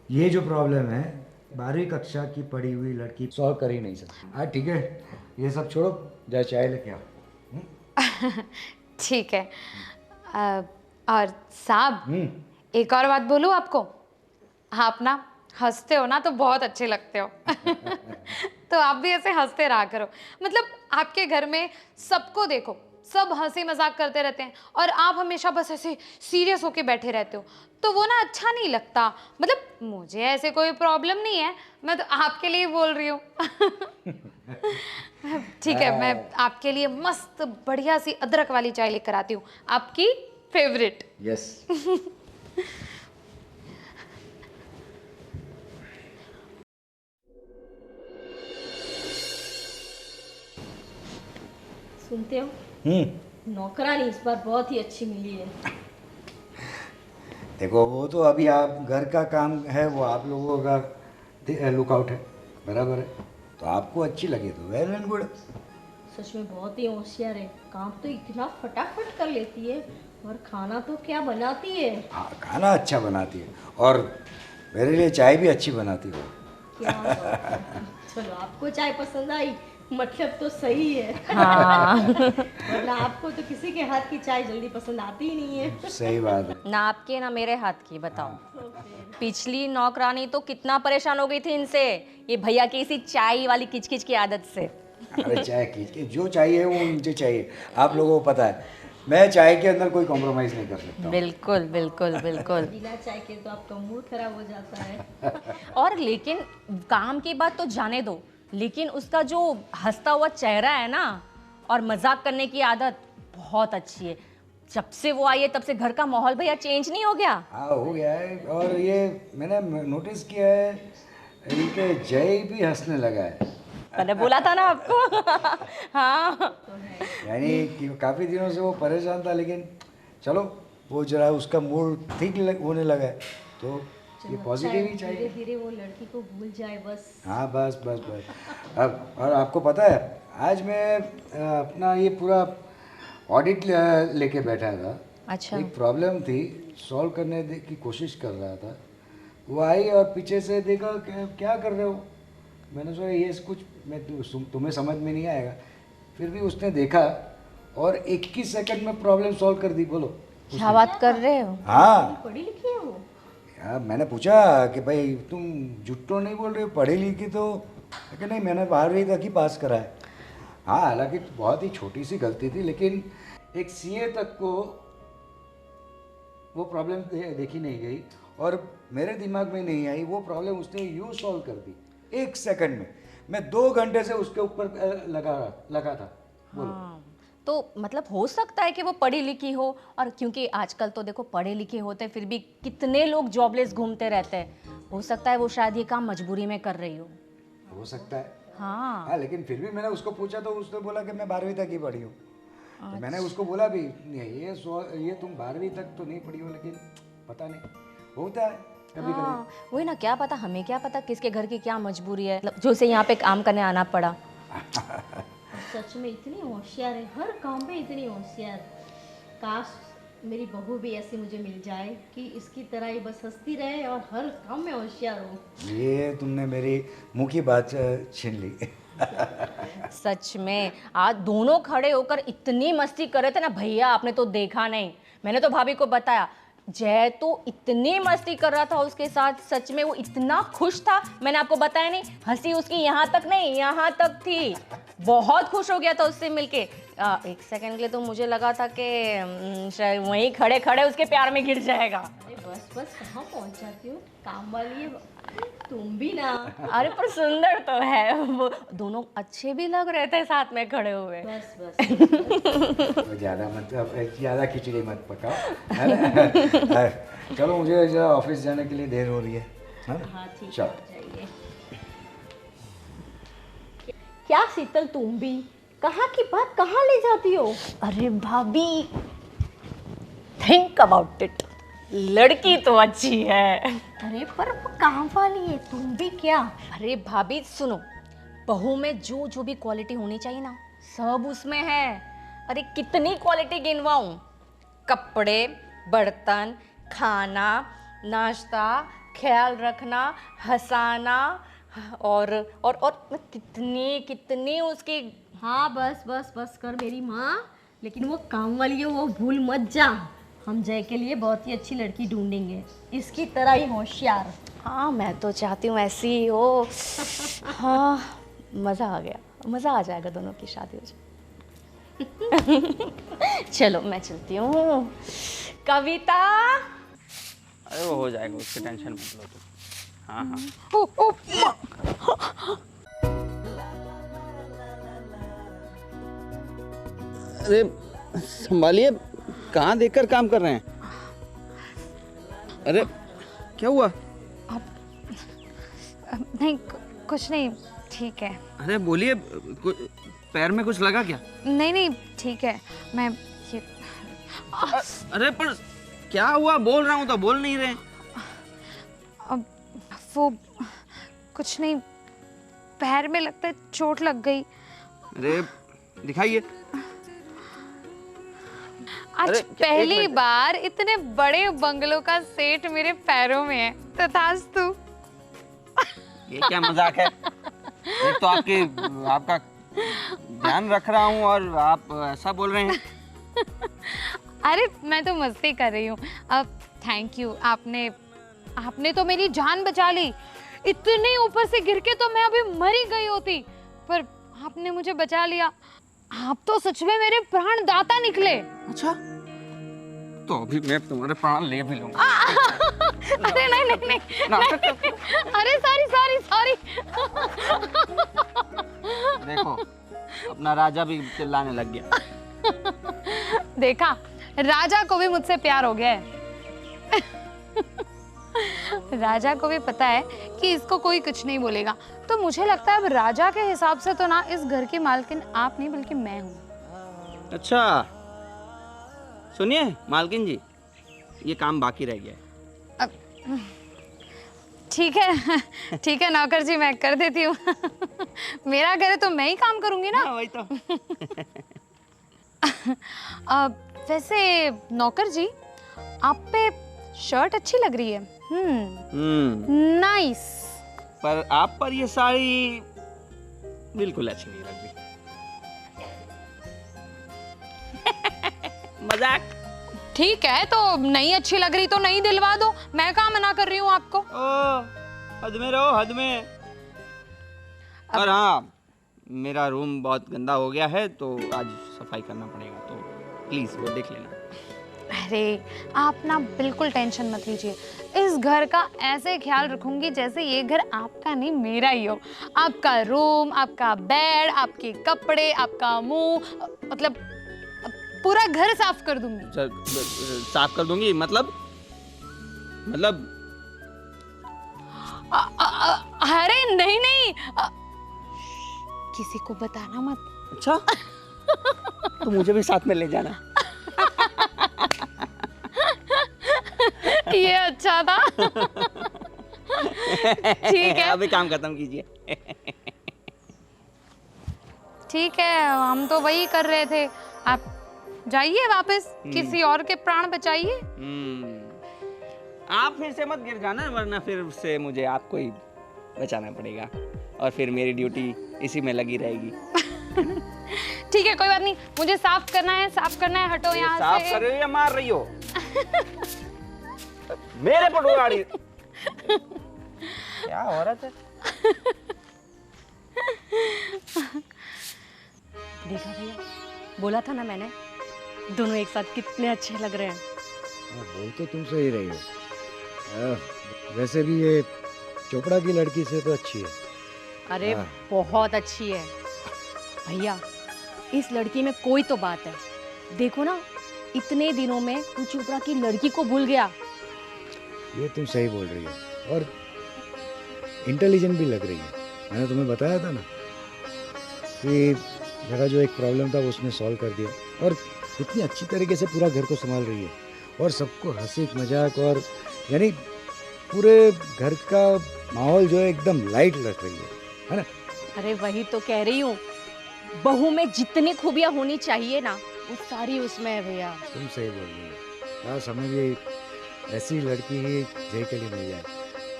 ये जो प्रॉब्लम है 12वीं कक्षा की पढ़ी हुई लड़की सॉल्व कर ही नहीं सकती। हाँ ठीक है, ये सब छोड़ो, जा चाय लेके आओ। ठीक है। और साहब, एक और बात बोलूं आपको, आप ना हंसते हो ना तो बहुत अच्छे लगते हो। तो आप भी ऐसे हंसते रहा करो। मतलब आपके घर में सबको देखो, सब हंसी मजाक करते रहते हैं और आप हमेशा बस ऐसे सीरियस होके बैठे रहते हो, तो वो ना अच्छा नहीं लगता। मतलब मुझे ऐसे कोई प्रॉब्लम नहीं है, मैं तो आपके लिए बोल रही हूँ। ठीक है, मैं आपके लिए मस्त बढ़िया सी अदरक वाली चाय लेकर आती हूँ, आपकी फेवरेट। यस। सुनते हो, नौकरानी इस बार बहुत ही अच्छी मिली है। देखो, वो तो अभी आप घर का काम है, वो आप लोगों का लुकआउट है, बराबर है, तो आपको अच्छी लगी तो वेल एंड गुड। सच में बहुत ही होशियार है, काम तो इतना फटाफट कर लेती है, और खाना तो क्या बनाती है। हाँ, खाना अच्छा बनाती है, और मेरे लिए चाय भी अच्छी बनाती है। क्या बात है। चलो, आपको चाय पसंद आई, मतलब तो सही है। हाँ। वरना आपको तो किसी के हाथ की चाय जल्दी पसंद आती ही नहीं है। सही बात है। ना आपके ना मेरे हाथ की, बताओ। पिछली नौकरानी तो कितना परेशान हो गई थी इनसे, ये भैया की इसी चाय वाली किचकिच की आदत से। अरे चाय की जो चाहिए वो मुझे चाहिए, आप लोगों को पता है, मैं चाय के अंदर कोई कॉम्प्रोमाइज़ नहीं कर सकता। बिल्कुल बिल्कुल बिल्कुल। बिना चाय के तो आपका मूड खराब हो जाता है। और लेकिन काम की बात तो जाने दो, लेकिन उसका जो हंसता हुआ चेहरा है ना, और मजाक करने की आदत बहुत अच्छी है। जब से वो आई है तब से घर का माहौल भैया चेंज नहीं हो गया? हाँ, हो गया है, और ये मैंने नोटिस किया है, इनके जय भी हंसने लगा है। मैंने बोला था ना आपको। हाँ, यानी कि काफ़ी दिनों से वो परेशान था, लेकिन चलो वो जरा उसका मूड ठीक होने लगा है, तो ये पॉजिटिव ही चाहिए। धीरे धीरे वो लड़की को भूल जाए बस। हाँ, बस बस बस। अब और आपको पता है, आज मैं अपना ये पूरा ऑडिट लेके बैठा था। अच्छा। एक प्रॉब्लम थी, सॉल्व करने की कोशिश कर रहा था। वो आई और पीछे से देखा कि क्या कर रहे हो। मैंने सोचा ये कुछ तुम्हें समझ में नहीं आएगा, फिर भी उसने देखा और 21 सेकंड में प्रॉब्लम सॉल्व कर दी। बोलो, क्या बात कर रहे हो? हाँ। पढ़ी लिखी है वो। यार, मैंने पूछा कि भाई तुम झूठ तो नहीं बोल रहे हो, पढ़ी लिखी? तो कि नहीं, मैंने 12वीं तक ही पास करा है। हाँ, हालांकि बहुत ही छोटी सी गलती थी, लेकिन एक सीए तक को वो प्रॉब्लम देखी नहीं गई और मेरे दिमाग में नहीं आई। वो प्रॉब्लम उसने यूँ सॉल्व कर दी 1 सेकंड में। मैं 2 घंटे से उसके ऊपर लगा था। बोलो। हाँ, तो मतलब हो सकता है कि वो पढ़ी लिखी हो, और क्योंकि आजकल तो देखो पढ़े लिखे होते फिर भी कितने लोग जॉबलेस घूमते रहते हैं, हो सकता है वो शायद ये काम मजबूरी में कर रही हो सकता है। हाँ। हाँ, लेकिन फिर भी मैंने उसको पूछा तो उसने बोला कि मैं 12वीं तक ही पढ़ी हूँ। तो मैंने उसको बोला भी, ये तुम 12वीं तक तो नहीं पढ़ी हो, लेकिन पता नहीं, होता है। कभी कभी। हाँ, वही ना, क्या पता, हमें क्या पता किसके घर की क्या मजबूरी है मतलब जो उसे यहाँ पे काम करने आना पड़ा। सच में इतनी होशियार है, हर काम में इतनी होशियार। काश मेरी बहू भी ऐसी मुझे मिल जाए कि इसकी तरह ही बस हंसती रहे और हर काम में होशियार हो। ये तुमने मेरी मुंह की बात छीन ली। सच में आज दोनों खड़े होकर इतनी मस्ती कर रहे थे ना भैया, आपने तो देखा नहीं। मैंने तो भाभी को बताया, जय तो इतनी मस्ती कर रहा था उसके साथ, सच में वो इतना खुश था, मैंने आपको बताया नहीं, हंसी उसकी यहाँ तक नहीं यहाँ तक थी। बहुत खुश हो गया था उससे मिलके। एक सेकंड के लिए तो मुझे लगा था कि शायद वहीं खड़े खड़े उसके प्यार में गिर जाएगा। अरे बस बस, कहाँ पहुँच जाती हूँ, काम वाली है तुम भी ना। अरे पर सुंदर तो है वो, दोनों अच्छे भी लग रहे थे साथ में खड़े हुए। बस बस ज़्यादा खिचड़ी मत पकाओ, है ना? चलो मुझे जरा ऑफिस जाने के लिए देर हो रही है। हाँ ठीक है, चल। जाइए। क्या शीतल, तुम भी कहाँ की बात कहाँ ले जाती हो? अरे भाभी, थिंक अबाउट इट, लड़की तो अच्छी है। अरे पर वो काम वाली है, तुम भी क्या? अरे भाभी सुनो, बहू में जो जो भी क्वालिटी होनी चाहिए ना, सब उसमें है। अरे कितनी क्वालिटी गिनवाऊं, कपड़े, बर्तन, खाना, नाश्ता, ख्याल रखना, हंसाना और कितनी कितनी उसकी। हाँ बस बस बस कर मेरी माँ, लेकिन वो काम वाली है, वो भूल मत जा। हम जय के लिए बहुत ही अच्छी लड़की ढूंढेंगे, इसकी तरह ही होशियार। हाँ मैं तो चाहती हूँ ऐसी ही हो। हाँ मज़ा आ गया, मज़ा आ जाएगा, दोनों की शादी हो जाए। चलो मैं चलती हूँ। कविता, अरे वो हो जाएगा, उसकी टेंशन मत लो तुम। हाँ हाँ। अरे संभालिए, कहाँ देखकर काम कर रहे हैं? अरे क्या हुआ? नहीं कुछ नहीं, ठीक है। अरे बोलिए, पैर में कुछ लगा क्या? नहीं नहीं ठीक है, मैं ये अरे पर क्या हुआ? बोल रहा हूँ तो बोल नहीं रहे। अब वो कुछ नहीं, पैर में लगता है चोट लग गई। अरे दिखाइए। आज अरे, पहली बार इतने बड़े बंगलों का सेट मेरे पैरों में है, तथास्तु। ये क्या मजाक है? एक तो आपका ध्यान रख रहा हूँ और आप ऐसा बोल रहे हैं। अरे मैं तो मस्ती कर रही हूँ। अब थैंक यू, आपने तो मेरी जान बचा ली। इतने ऊपर से गिर के तो मैं अभी मर ही गई होती, पर आपने मुझे बचा लिया। आप तो सच में मेरे प्राण दाता निकले। अच्छा, तो अभी मैं तुम्हारे प्राण ले भी लूंगा। अरे नहीं नहीं नहीं, नहीं। अरे सॉरी। देखो, अपना राजा भी चिल्लाने लग गया। देखा, राजा को भी मुझसे प्यार हो गया है। राजा को भी पता है कि इसको कोई कुछ नहीं बोलेगा, तो मुझे लगता है अब राजा के हिसाब से तो ना इस घर की मालकिन आप नहीं बल्कि मैं हूँ। अच्छा सुनिए मालकिन जी, ये काम बाकी रह गया है। ठीक है नौकर जी, मैं कर देती हूँ। मेरा घर है तो मैं ही काम करूंगी ना। हाँ, वही तो। वैसे नौकर जी, आप पे शर्ट अच्छी लग रही है। नाइस। पर आप पर ये साड़ी बिल्कुल अच्छी नहीं लग रही। मजाक। ठीक है, तो नहीं अच्छी लग रही तो नहीं दिलवा दो, मैं कहाँ मना कर रही हूँ आपको। ओ, हद में रहो, हद में। और हाँ, मेरा रूम बहुत गंदा हो गया है तो आज सफाई करना पड़ेगा, तो प्लीज वो देख लेना। अरे आप ना बिल्कुल टेंशन मत लीजिए, इस घर का ऐसे ख्याल रखूंगी जैसे ये घर आपका नहीं मेरा ही हो। आपका रूम, आपका बेड, आपके कपड़े, आपका मुंह, मतलब पूरा घर साफ कर दूंगी। साफ कर दूंगी मतलब अरे नहीं, किसी को बताना मत। अच्छा, तो मुझे भी साथ में ले जाना। ये अच्छा था। ठीक है अभी काम खत्म कीजिए। ठीक है, हम तो वही कर रहे थे। आप जाइए वापस, किसी और के प्राण बचाइए। आप फिर से मत गिर जाना, वरना फिर से मुझे आपको ही बचाना पड़ेगा और फिर मेरी ड्यूटी इसी में लगी रहेगी। ठीक है, कोई बात नहीं, मुझे साफ करना है, हटो यहाँ साफ से। कर रही हो या मार रही हो? मेरे पटो गाड़ी। क्या औरत है। देखा भैया, बोला था ना मैंने, दोनों एक साथ कितने अच्छे लग रहे हैं। बोल तो तुम सही रही हो। वैसे भी ये चोपड़ा की लड़की से तो अच्छी है। अरे हाँ। बहुत अच्छी है भैया, इस लड़की में कोई तो बात है। देखो ना, इतने दिनों में तू चोपड़ा की लड़की को भूल गया। ये तुम सही बोल रही हो, और इंटेलिजेंट भी लग रही है। मैंने तुम्हें बताया था ना कि मेरा जो एक प्रॉब्लम था वो उसने सॉल्व कर दिया, और इतनी अच्छी तरीके से पूरा घर को संभाल रही है, और सबको हंसी मजाक, और यानी पूरे घर का माहौल जो है एकदम लाइट रख रही है ना। अरे वही तो कह रही हूँ, बहू में जितनी खूबियाँ होनी चाहिए ना, वो सारी उसमें है भैया। तुम सही बोल रही हो। काश हमें भी ऐसी लड़की ही जय के लिए मिल जाए।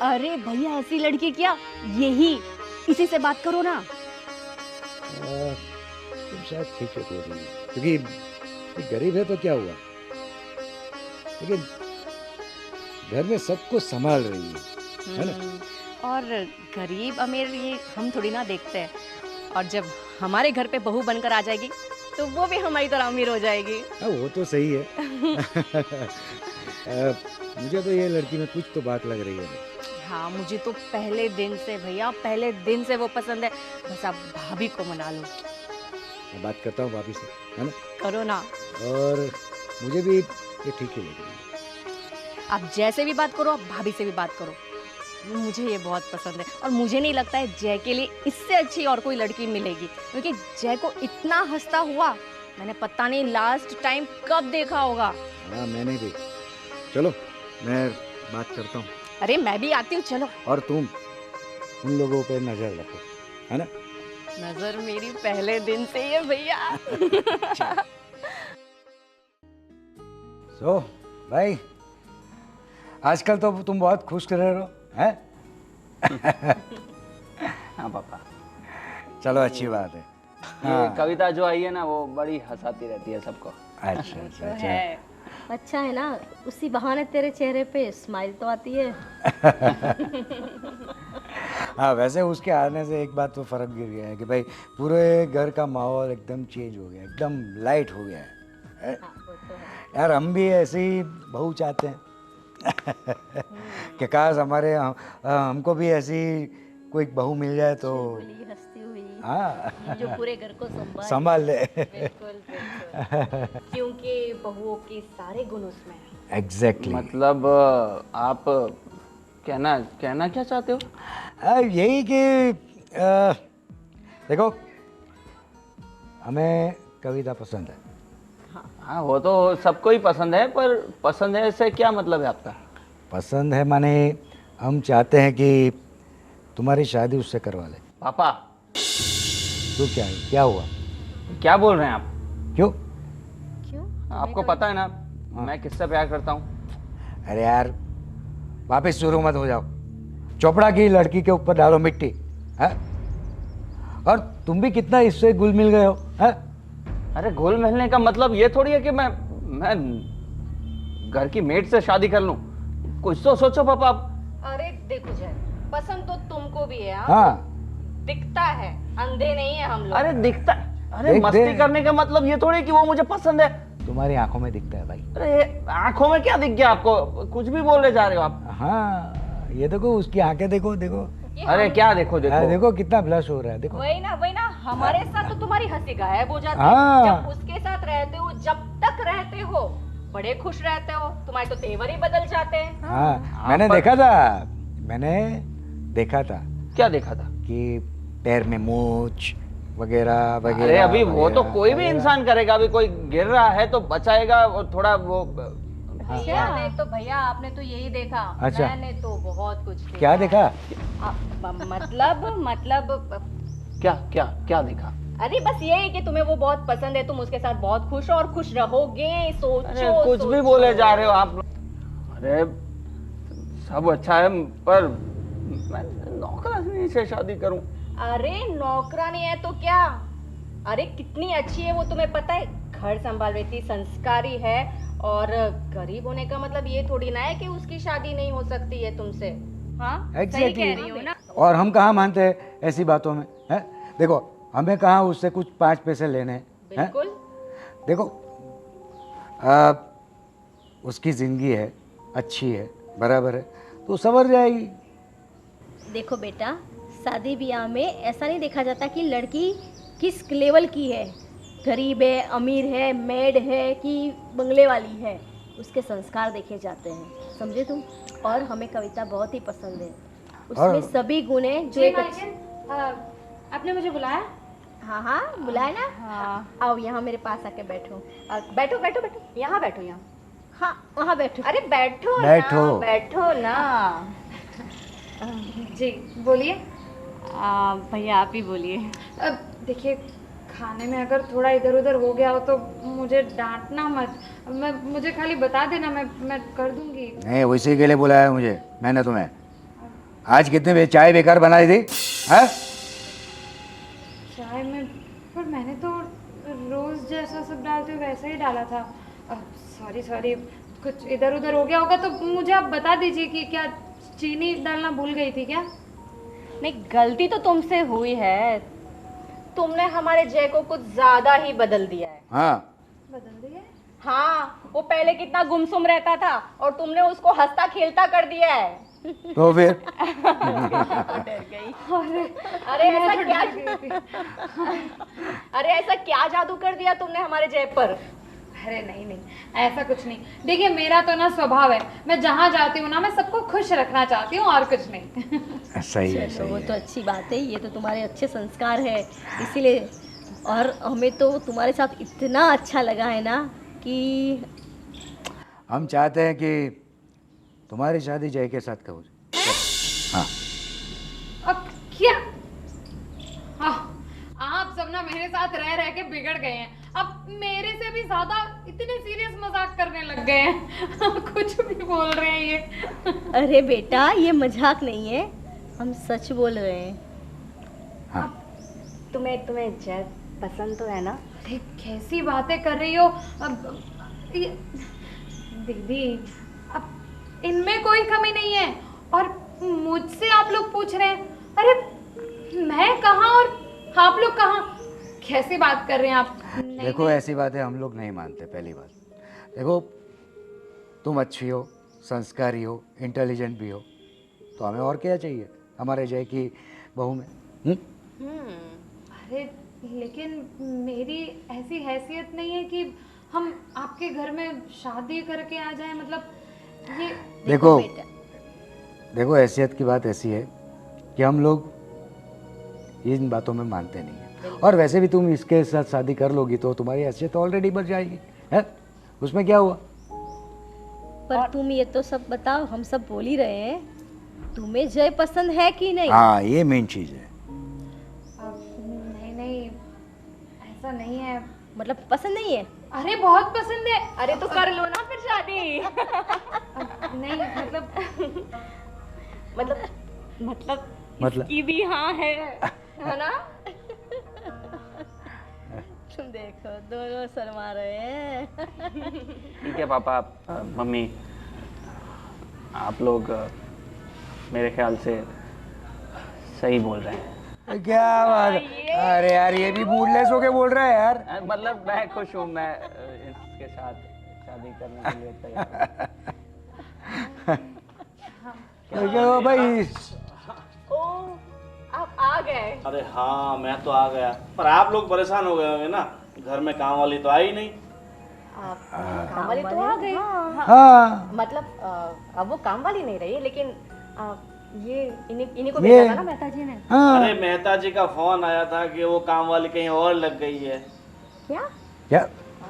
अरे भैया, ऐसी लड़की क्या, यही, इसी से बात करो ना। तुम शायद ठीक है बोल रही हो, क्योंकि ये गरीब है तो क्या हुआ, लेकिन घर में सबको संभाल रही है ना। और गरीब अमीर ये हम थोड़ी ना देखते हैं, और जब हमारे घर पे बहू बनकर आ जाएगी तो वो भी हमारी तरह अमीर हो जाएगी। हाँ, वो तो सही है। मुझे तो ये लड़की में कुछ तो बात लग रही है। हाँ, मुझे तो पहले दिन से भैया, पहले दिन से वो पसंद है। बस आप भाभी को मना लो। मैं बात करता हूँ भाभी से, है ना। करो ना। और मुझे भी ये ठीक ही लग रही है। आप जैसे भी बात करो, आप भाभी से भी बात करो, मुझे ये बहुत पसंद है। और मुझे नहीं लगता है जय के लिए इससे अच्छी और कोई लड़की मिलेगी, क्योंकि जय को इतना हंसता हुआ मैंने पता नहीं लास्ट टाइम कब देखा होगा। हाँ, मैंने भी। चलो मैं बात करता हूँ। अरे मैं भी आती हूँ, चलो। और तुम उन लोगों पे नजर रखो, है ना। नजर मेरी पहले दिन से ही है भैया। सो भाई, आजकल तो तुम बहुत खुश रह रहे हो, हैं? हाँ पापा। चलो, अच्छी बात है। ये कविता जो आई है ना, वो बड़ी हंसाती रहती है सबको। अच्छा अच्छा अच्छा। अच्छा है ना, उसी बहाने तेरे चेहरे पे स्माइल तो आती है। हाँ, वैसे उसके आने से एक बात तो फर्क गिर गया है कि भाई पूरे घर का माहौल एकदम चेंज हो गया, एकदम लाइट हो गया है। हाँ, वो तो है। यार, हम भी ऐसे ही बहू चाहते हैं कि काश हमको भी ऐसी कोई बहू मिल जाए तो। बोली हंसती हुई, हाँ, जो पूरे घर को संभाल ले। बिल्कुल बिल्कुल, क्योंकि बहुओं के सारे गुण उसमें हैं। एग्जैक्टली। मतलब आप कहना क्या चाहते हो? यही कि देखो, हमें कविता पसंद है। हाँ, वो तो सबको ही पसंद है, पर पसंद है से क्या मतलब है आपका? पसंद है माने हम चाहते हैं कि तुम्हारी शादी उससे करवा ले। पापा, तो क्या हुआ? क्या बोल रहे हैं आप? क्यों? क्यों? आपको पता है ना मैं किससे प्यार करता हूँ? अरे यार, वापस शुरू मत हो जाओ। चोपड़ा की लड़की के ऊपर डालो मिट्टी, है? और तुम भी कितना इससे घुल मिल गए हो, है? अरे घुल मिलने का मतलब ये थोड़ी है कि मैं घर की मेड से शादी कर लूं। कुछ तो सोचो पापा आप। अरे देखो जय, पसंद तो तुमको भी है। हाँ, दिखता है, अंधे नहीं है हम लोग। अरे दिखता, अरे देख मस्ती दे। करने का मतलब ये थोड़ी है कि वो मुझे पसंद है। तुम्हारी आंखों में दिखता है भाई। अरे आंखों में क्या दिख गया आपको? कुछ भी बोलने जा रहे हो आप। हाँ, ये देखो, उसकी आंखें देखो, देखो। अरे क्या देखो देखो देखो कितना ब्लश हो रहा है, देखो। वही ना, हमारे साथ तो तुम्हारी हंसी गायब हो जाती हाँ। है। जब उसके साथ रहते हो, जब तक रहते हो, बड़े खुश रहते हो, तुम्हारे तो तेवर ही बदल जाते हैं। हाँ, मैंने देखा था क्या देखा था? कि पैर में मूछ वगैरह वगैरह। अरे अभी वो तो वगैरह, कोई भी वगैरह। इंसान करेगा। अभी कोई गिर रहा है तो बचाएगा और थोड़ा वो मैंने तो भैया आपने तो यही देखा। अच्छा। मैंने तो बहुत कुछ देखा। क्या देखा? मतलब क्या क्या क्या देखा? अरे बस ये है कि तुम्हें वो बहुत पसंद है, तुम उसके साथ बहुत खुश हो और खुश रहोगे। सोचो अरे कुछ भी सोचो। बोले जा रहे हो आप। अरे सब अच्छा है, पर मैं नौकरानी से शादी करूं? अरे नौकरानी है तो क्या? अरे कितनी अच्छी है वो, तुम्हें पता है? घर संभाल रही थी, संस्कारी है। और गरीब होने का मतलब ये थोड़ी ना है कि उसकी शादी नहीं हो सकती है तुमसे। हाँ सही कह रही हो ना? और हम कहाँ मानते हैं ऐसी बातों में, हैं? देखो हमें कहाँ उससे कुछ 5 पैसे लेने हैं? बिल्कुल। देखो उसकी जिंदगी है, अच्छी है, बराबर है, तो संवर जाएगी। देखो बेटा, शादी ब्याह में ऐसा नहीं देखा जाता कि लड़की किस लेवल की है, गरीब है, अमीर है, मेड है कि बंगले वाली है। उसके संस्कार देखे जाते हैं, समझे तुम? और हमें कविता बहुत ही पसंद है, उसमें सभी गुण हैं जो जी एक मालकिन, आपने मुझे बुलाया? हाँ हाँ बुलाए ना। हाँ। आओ यहाँ मेरे पास आके बैठो। बैठो बैठो बैठो, यहाँ बैठो, यहाँ। हाँ वहाँ बैठो। अरे बैठो बैठो। ना, बैठो ना। जी बोलिए। भैया आप ही बोलिए। अब देखिए, खाने में अगर थोड़ा इधर उधर हो गया हो तो मुझे डांटना मत। मुझे खाली बता देना, मैं कर दूंगी। नहीं, उसी के लिए बुलाया मुझे मैंने तुम्हें। आज कितने चाय बेकार बनाई थी, हैं? चाय में? पर मैंने तो रोज जैसा सब डालते हो वैसा ही डाला था। सॉरी सॉरी, कुछ इधर उधर हो गया होगा तो मुझे आप बता दीजिए कि क्या चीनी डालना भूल गई थी क्या? नहीं, गलती तो तुमसे हुई है। तुमने हमारे जय को कुछ ज्यादा ही बदल दिया है। हाँ बदल दिया? हाँ, वो पहले कितना गुमसुम रहता था और तुमने उसको हंसता खेलता कर दिया है। तो फिर डर गई। अरे ऐसा क्या अरे ऐसा क्या जादू कर दिया तुमने हमारे जय पर? अरे नहीं नहीं, ऐसा कुछ नहीं। देखिए मेरा तो ना स्वभाव है, मैं जहाँ जाती हूँ ना मैं सबको खुश रखना चाहती हूँ और कुछ नहीं। सही है, चलो, सही वो है। तो अच्छी बात है, ये तो तुम्हारे अच्छे संस्कार है इसीलिए। और हमें तो तुम्हारे साथ इतना अच्छा लगा है ना कि हम चाहते हैं कि तुम्हारी शादी जय के साथ करो। हाँ अब क्या? आप सब ना मेरे साथ रह रह के बिगड़ गए हैं। अब मेरे से भी ज्यादा इतने सीरियस मजाक करने लग गए हैं। कुछ भी बोल रहे हैं ये। अरे बेटा ये मजाक नहीं है, हम सच बोल रहे हैं। हाँ तुम्हें जय पसंद तो है ना? अरे कैसी बातें कर रही हो? अब दीदी, अब इनमें कोई कमी नहीं है और मुझसे आप लोग पूछ रहे हैं। अरे मैं कहाँ और आप लोग कहाँ? कैसी बात कर रहे हैं आप? देखो ऐसी बातें हम लोग नहीं मानते। पहली बात देखो, तुम अच्छी हो, संस्कारी हो, इंटेलिजेंट भी हो, तो हमें और क्या चाहिए हमारे जय की बहू में? अरे लेकिन मेरी ऐसी हैसियत नहीं है कि हम आपके घर में शादी करके आ जाएं। मतलब ये देखो बेटा, देखो हैसियत की बात ऐसी है कि हम लोग इन बातों में मानते नहीं हैं। और वैसे भी तुम इसके साथ शादी कर लोगी तो तुम्हारी हैसियत ऑलरेडी बढ़ जाएगी, है? उसमें क्या हुआ? पर तुम ये तो सब बताओ, हम सब बोल ही रहे हैं, तुम्हें जय पसंद है कि नहीं? हाँ ये मेन चीज़ है। नहीं नहीं, ऐसा नहीं है। मतलब पसंद नहीं है? अरे बहुत पसंद है। अरे तो कर लो ना फिर शादी। नहीं मतलब मतलब इसकी भी हाँ है ना? तुम देखो दोनों शर्मा रहे हैं। ठीक है पापा, मम्मी, आप लोग मेरे ख्याल से सही बोल रहे हैं। क्या बात है? अरे यार ये भी मूडलेस होके बोल रहा है यार। मतलब मैं खुश हूँ, मैं इसके साथ शादी करने के लिए तैयार हूँ। क्या हुआ भाई? ओ, आप आ गए। अरे हाँ मैं तो आ गया, पर आप लोग परेशान हो गए होंगे ना, घर में काम वाली तो आई नहीं। आप काम वाली तो आ गई। हाँ मतलब अब वो काम वाली नहीं रही, लेकिन ये इन्हीं को ये- भेजा था ना मेहता जी ने। हाँ अरे मेहता जी का फोन आया था कि वो काम वाली कहीं और लग गई है। क्या? क्या?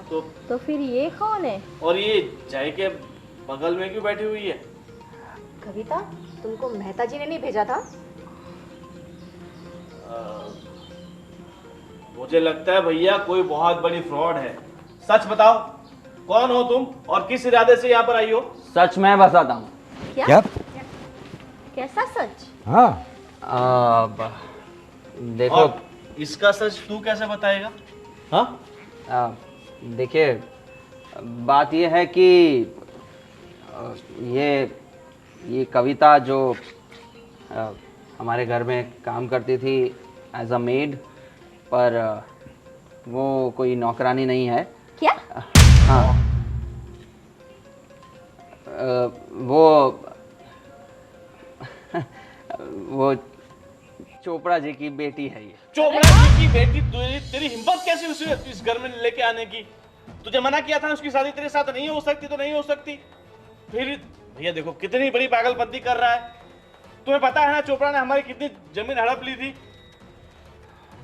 तो तो फिर ये कौन है? और ये जय के बगल में क्यों बैठी हुई है? कविता, तुमको मेहता जी ने नहीं भेजा था? मुझे लगता है भैया कोई बहुत बड़ी फ्रॉड है। सच बताओ, कौन हो तुम और किस इरादे से यहाँ पर आई हो? सच मैं बताता हूँ। क्या? कैसा सच? हाँ, देखो, और इसका सच तू कैसे बताएगा? हाँ, देखिए, बात ये है कि ये कविता जो हमारे घर में काम करती थी एज अ मेड, पर वो कोई नौकरानी नहीं है। क्या? हाँ, वो चोपड़ा जी की बेटी है ये। चोपड़ा जी की बेटी? तेरी हिम्मत कैसी उसे इस घर में लेके आने की? तुझे मना किया था ना उसकी शादी तेरे साथ नहीं हो सकती तो नहीं हो सकती। फिर भैया देखो कितनी बड़ी पागलपंती कर रहा है। तुम्हें पता है ना चोपड़ा ने हमारी कितनी जमीन हड़प ली थी।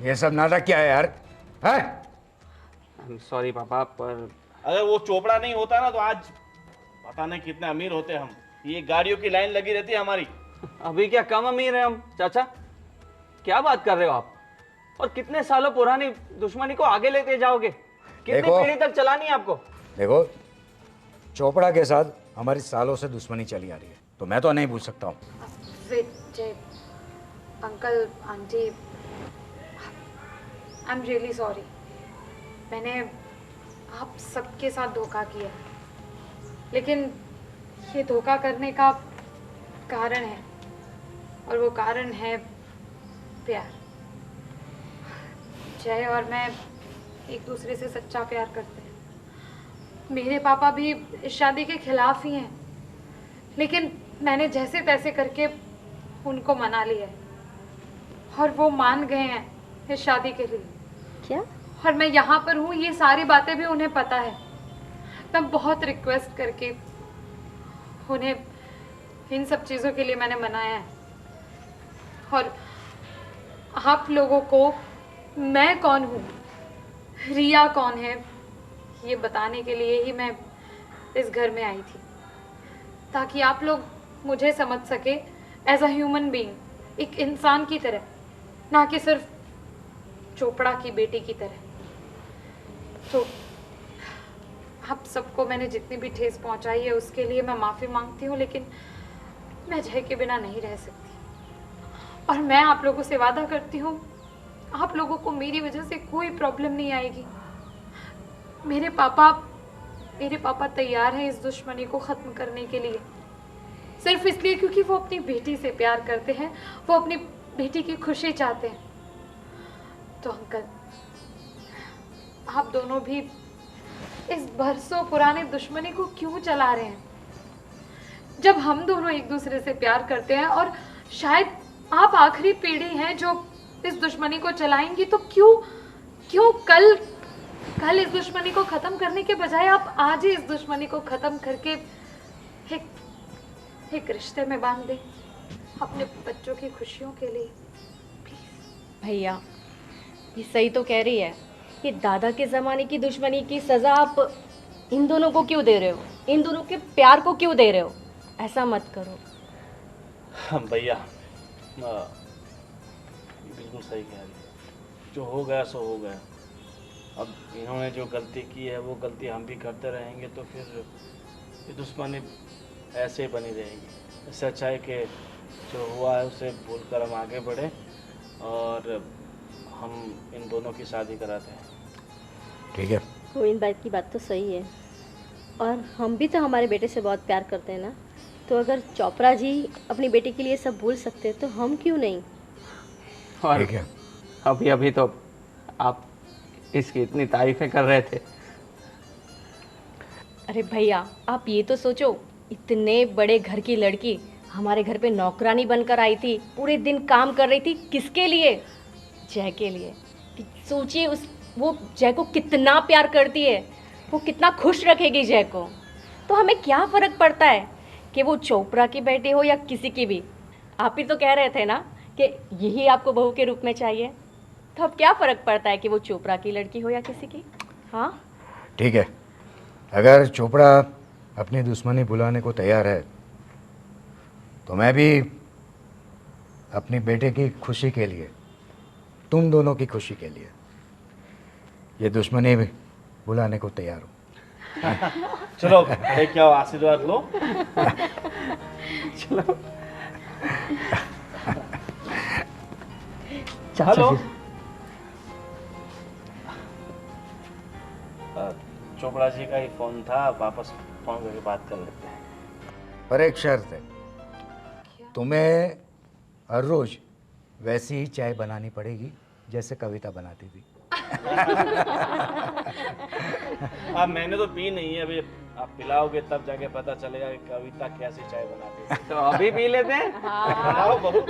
ये सब नाटक क्या है यार? है? सॉरी पापा, पर अगर वो चोपड़ा नहीं होता ना तो आज पता नहीं कितने अमीर होते हम। ये गाड़ियों की लाइन लगी रहती है हमारी। अभी क्या कम अमीर है हम? चाचा, क्या बात कर रहे हो आप? और कितने सालों पुरानी दुश्मनी को आगे लेते जाओगे? कितनी देखो, पीढ़ी तक चलानी है आपको? देखो, चोपड़ा के साथ हमारी सालों से दुश्मनी चली आ रही है, तो मैं तो नहीं पूछ सकता हूँ। Vijay, uncle, aunty, I am really sorry. मैंने आप सबके साथ धोखा किया, लेकिन ये धोखा करने का कारण है, और वो कारण है प्यार। जय और मैं एक दूसरे से सच्चा प्यार करते हैं। मेरे पापा भी इस शादी के खिलाफ ही हैं, लेकिन मैंने जैसे तैसे करके उनको मना लिया है, और वो मान गए हैं इस शादी के लिए। क्या? और मैं यहाँ पर हूँ, ये सारी बातें भी उन्हें पता है। मैं बहुत रिक्वेस्ट करके उन्हें इन सब चीज़ों के लिए मैंने मनाया है। और आप लोगों को मैं कौन हूँ, रिया कौन है, ये बताने के लिए ही मैं इस घर में आई थी, ताकि आप लोग मुझे समझ सके एज अ ह्यूमन बीइंग, एक इंसान की तरह, ना कि सिर्फ चोपड़ा की बेटी की तरह। तो आप सबको मैंने जितनी भी ठेस पहुंचाई है उसके लिए मैं माफ़ी मांगती हूँ, लेकिन मैं जय के बिना नहीं रह सकती। और मैं आप लोगों से वादा करती हूँ, आप लोगों को मेरी वजह से कोई प्रॉब्लम नहीं आएगी। मेरे पापा तैयार हैं इस दुश्मनी को ख़त्म करने के लिए, सिर्फ इसलिए क्योंकि वो अपनी बेटी से प्यार करते हैं, वो अपनी बेटी की खुशी चाहते हैं। तो अंकल, आप दोनों भी इस बरसों पुराने दुश्मनी को क्यों चला रहे हैं? जब हम दोनों एक दूसरे से प्यार करते हैं, और शायद आप आखिरी पीढ़ी हैं जो इस दुश्मनी को चलाएंगी, तो क्यों कल इस दुश्मनी को खत्म करने के बजाय आप आज ही इस दुश्मनी को खत्म करके एक रिश्ते में बांध दें, अपने बच्चों की खुशियों के लिए। भैया, ये सही तो कह रही है। ये दादा के ज़माने की दुश्मनी की सज़ा आप इन दोनों को क्यों दे रहे हो? इन दोनों के प्यार को क्यों दे रहे हो? ऐसा मत करो। भैया बिल्कुल सही कह रही है। जो हो गया सो हो गया। अब इन्होंने जो गलती की है वो गलती हम भी करते रहेंगे, तो फिर ये दुश्मनी ऐसे ही बनी रहेगी। इससे अच्छा है कि जो हुआ है उसे भूलकर हम आगे बढ़े और हम इन दोनों की शादी कराते हैं। ठीक है। गोविंद भाई की बात तो सही है, और हम भी तो हमारे बेटे से बहुत प्यार करते हैं ना, तो अगर चोपड़ा जी अपनी बेटी के लिए सब भूल सकते हैं तो हम क्यों नहीं? और ठीक है। अभी तो आप इसकी इतनी तारीफें कर रहे थे। अरे भैया, आप ये तो सोचो, इतने बड़े घर की लड़की हमारे घर पे नौकरानी बनकर आई थी, पूरे दिन काम कर रही थी। किसके लिए? जय के लिए। सोचिए वो जय को कितना प्यार करती है, वो कितना खुश रखेगी जय को। तो हमें क्या फ़र्क पड़ता है कि वो चोपड़ा की बेटी हो या किसी की भी? आप ही तो कह रहे थे ना कि यही आपको बहू के रूप में चाहिए, तो अब क्या फ़र्क पड़ता है कि वो चोपड़ा की लड़की हो या किसी की? हाँ, ठीक है, अगर चोपड़ा अपनी दुश्मनी भुलाने को तैयार है तो मैं भी अपनी बेटे की खुशी के लिए, तुम दोनों की खुशी के लिए ये दुश्मनी भी भुलाने को तैयार हूँ। चलो लेके आओ, आशीर्वाद लो। हेलो। चोपड़ा जी का ही फोन था, वापस फोन करके बात कर लेते हैं। पर एक शर्त है, तुम्हें हर रोज वैसी ही चाय बनानी पड़ेगी जैसे कविता बनाती थी। अब मैंने तो पी नहीं है, अभी आप पिलाओगे तब जाके पता चलेगा कि कविता कैसे चाय बनाती है। तो अभी पी लेते हैं। बनाओ बहू।